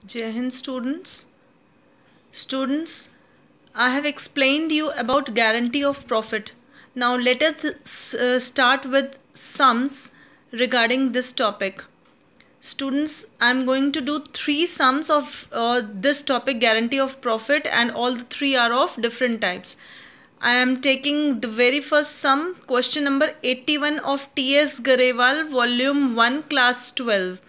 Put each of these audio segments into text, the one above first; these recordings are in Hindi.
Jai Hind students. Students, I have explained you about guarantee of profit. Now let us start with sums regarding this topic. Students, I am going to do 3 sums of this topic, guarantee of profit, and all the 3 are of different types. I am taking the very first sum, question number 81 of T.S. Garewal, volume 1, class 12.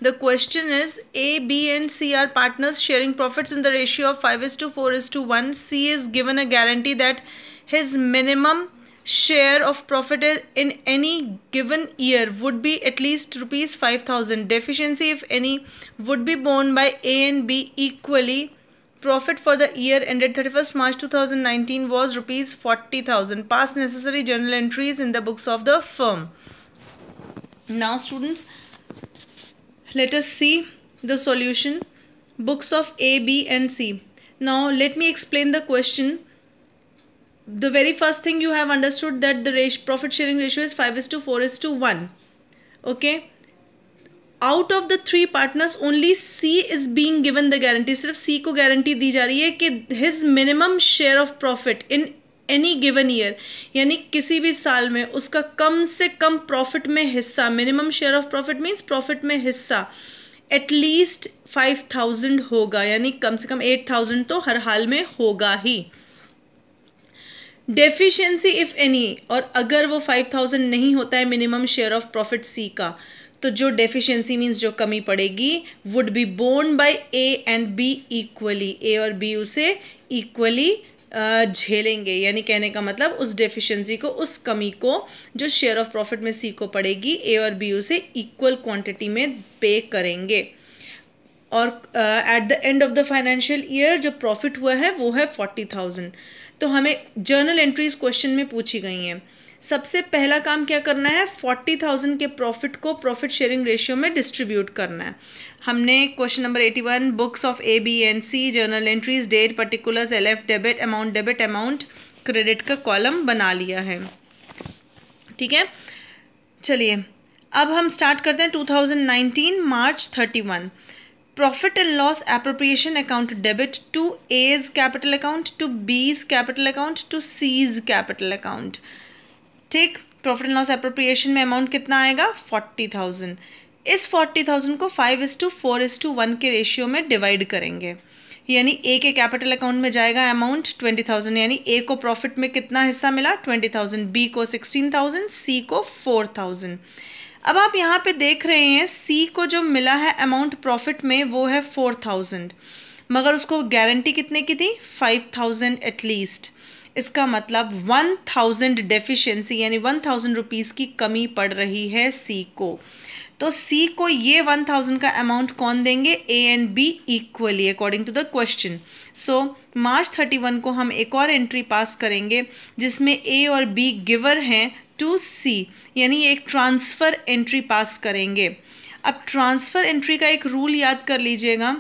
The question is, A, B and C are partners sharing profits in the ratio of 5:4:1. C is given a guarantee that his minimum share of profit in any given year would be at least rupees 5,000. Deficiency, if any, would be borne by A and B equally. Profit for the year ended 31st March 2019 was rupees 40,000. Pass necessary journal entries in the books of the firm. Now students, let us see the solution. Books of A, B and C. Now let me explain the question. The very first thing you have understood that the profit sharing ratio is 5:4:1. Okay. Out of the 3 partners, only C is being given the guarantee. सिर्फ C को guarantee दी जा रही है कि his minimum share of profit in any given year, यानी किसी भी साल में उसका कम से कम प्रॉफिट में हिस्सा, minimum share of profit means profit में हिस्सा एटलीस्ट 5,000 होगा, यानी कम से कम 8,000 तो हर हाल में होगा ही. डेफिशिएंसी इफ एनी, और अगर वो 5,000 नहीं होता है minimum share of profit C का, तो जो डेफिशिएंसी मीन्स जो कमी पड़ेगी would be borne by A and B equally. A और बी उसे इक्वली झेलेंगे, यानी कहने का मतलब उस डेफिशिएंसी को, उस कमी को जो शेयर ऑफ प्रॉफिट में सी को पड़ेगी, ए और बी उसे इक्वल क्वांटिटी में पे करेंगे. और at the end of the financial year जो प्रॉफिट हुआ है वो है 40,000. तो हमें जर्नल एंट्रीज क्वेश्चन में पूछी गई हैं. सबसे पहला काम क्या करना है, 40,000 के प्रॉफिट को प्रॉफिट शेयरिंग रेशियो में डिस्ट्रीब्यूट करना है. हमने question number 81 books of A, B and C, journal entries, date, particulars, LF, debit amount, credit का कॉलम बना लिया है. ठीक है, चलिए अब हम स्टार्ट करते हैं. 2019 मार्च 31. Profit and loss appropriation account debit to A's capital account, to B's capital account, to C's capital account. ठीक, प्रॉफिट एंड लॉस एप्रोप्रिएशन में अमाउंट कितना आएगा, 40,000. इस 40,000 को 5:4:1 के रेशियो में डिवाइड करेंगे, यानी ए के कैपिटल अकाउंट में जाएगा अमाउंट 20,000, यानी ए को प्रॉफिट में कितना हिस्सा मिला, 20,000, बी को 16,000, सी को 4,000. अब आप यहाँ पे देख रहे हैं सी को जो मिला है अमाउंट प्रॉफिट में वो है 4,000, मगर उसको गारंटी कितने की थी, 5,000 एटलीस्ट. इसका मतलब 1,000 डेफिशिएंसी, यानी 1,000 रुपीज़ की कमी पड़ रही है सी को. तो सी को ये 1,000 का अमाउंट कौन देंगे, A and B equally according to the question. So March 31 को हम एक और एंट्री पास करेंगे जिसमें ए और बी गिवर हैं टू सी, यानी एक ट्रांसफ़र एंट्री पास करेंगे. अब ट्रांसफ़र एंट्री का एक रूल याद कर लीजिएगा.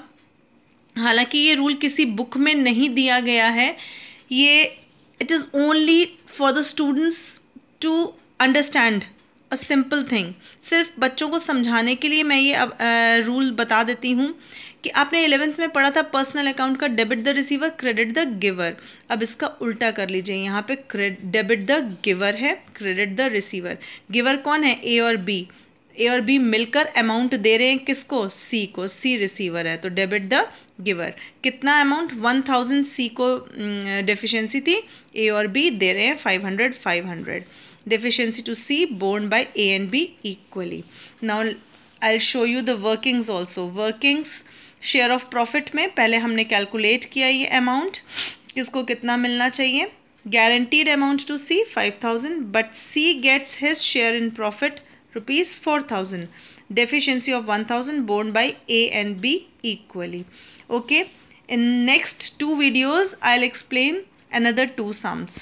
हालांकि ये रूल किसी बुक में नहीं दिया गया है, ये it is only for the students to understand a simple thing. सिर्फ बच्चों को समझाने के लिए मैं ये अब रूल बता देती हूँ कि आपने 11th में पढ़ा था पर्सनल अकाउंट का debit the receiver, credit the giver. अब इसका उल्टा कर लीजिए, यहाँ पे डेबिट द गिवर है, क्रेडिट द रिसीवर. गिवर कौन है, ए और बी. ए और बी मिलकर अमाउंट दे रहे हैं किसको, सी को. सी रिसीवर है, तो डेबिट द गिवर. कितना अमाउंट, 1,000 सी को डेफिशिएंसी थी, ए और बी दे रहे हैं 500. Deficiency to C borne by A and B equally. Now I will show you the workings also. Workings share of profit में पहले हमने कैलकुलेट किया ये अमाउंट, किसको कितना मिलना चाहिए. Guaranteed amount to C 5,000, but C gets his share in profit rupees 4,000. Deficiency of 1,000 borne by A and B equally. Okay, in next 2 videos I'll explain another 2 sums.